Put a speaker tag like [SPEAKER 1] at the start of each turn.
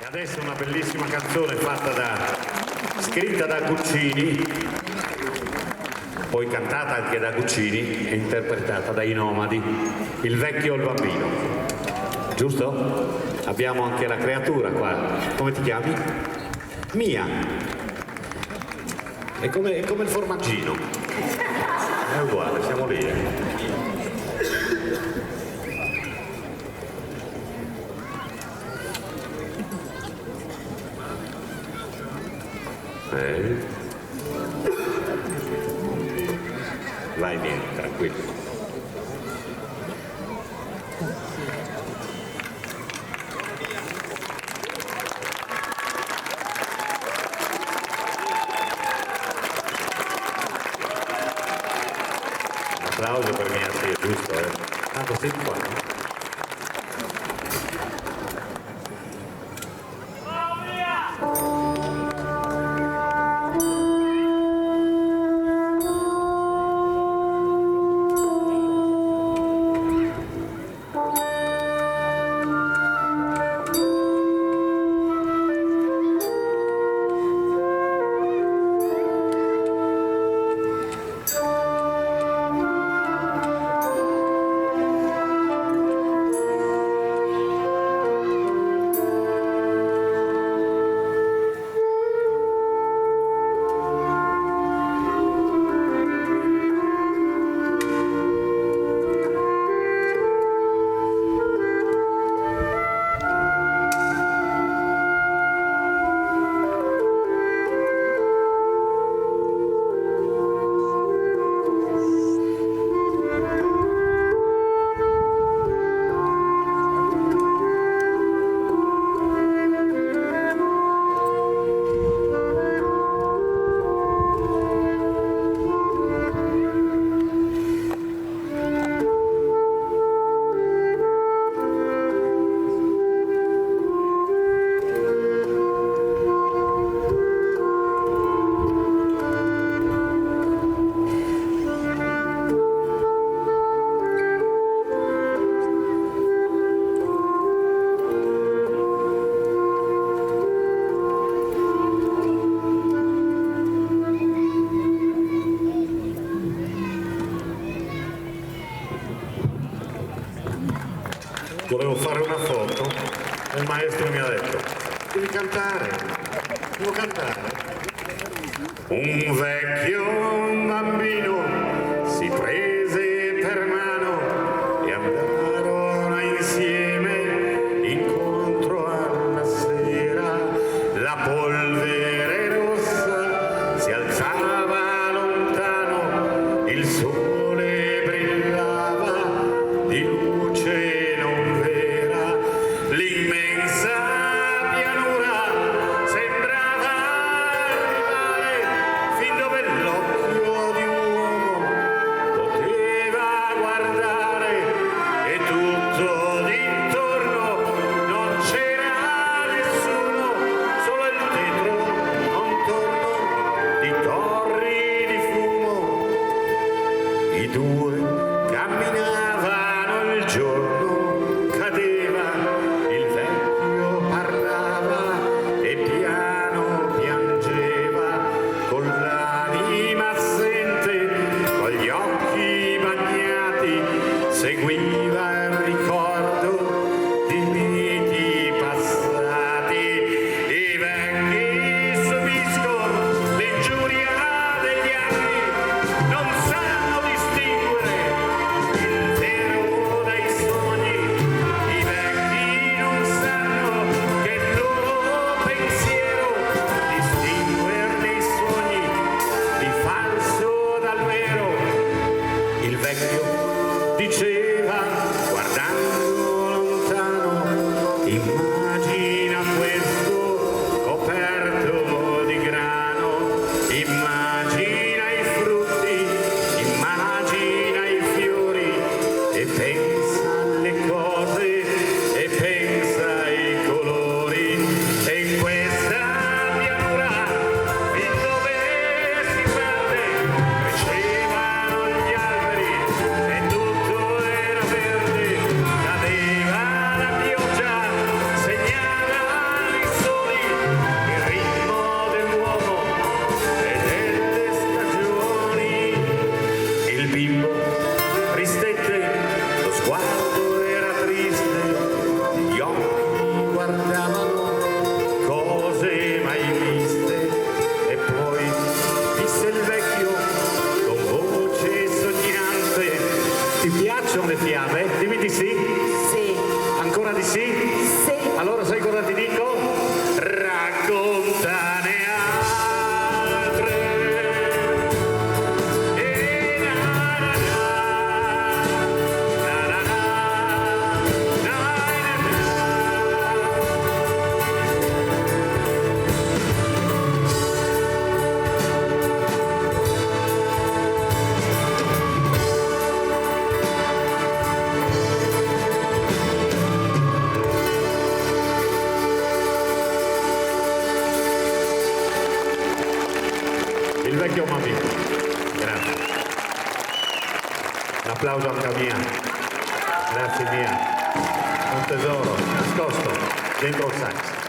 [SPEAKER 1] Adesso una bellissima canzone scritta da Guccini, poi cantata anche da Guccini e interpretata dai Nomadi, Il vecchio e il bambino. Giusto? Abbiamo anche la creatura qua. Come ti chiami? Mia. È come il formaggino. È uguale, siamo lì. Vai bene, tranquillo. Un applauso per mia zia, giusto? Tanto sei qua. Volevo fare una foto e il maestro mi ha detto: devi cantare, devo cantare. Un vecchio bambino si prese per mano e andarono insieme incontro alla sera. La polvere rossa si alzava lontano, il sole brillava di luce. L'immensa pianura sembrava arrivare fin dove l'occhio di un uomo poteva guardare, e tutto d'intorno non c'era nessuno, solo il tetro il vecchio bambino. Grazie. Un applauso anche a Mia. Grazie Mia. Un tesoro nascosto dentro il sax.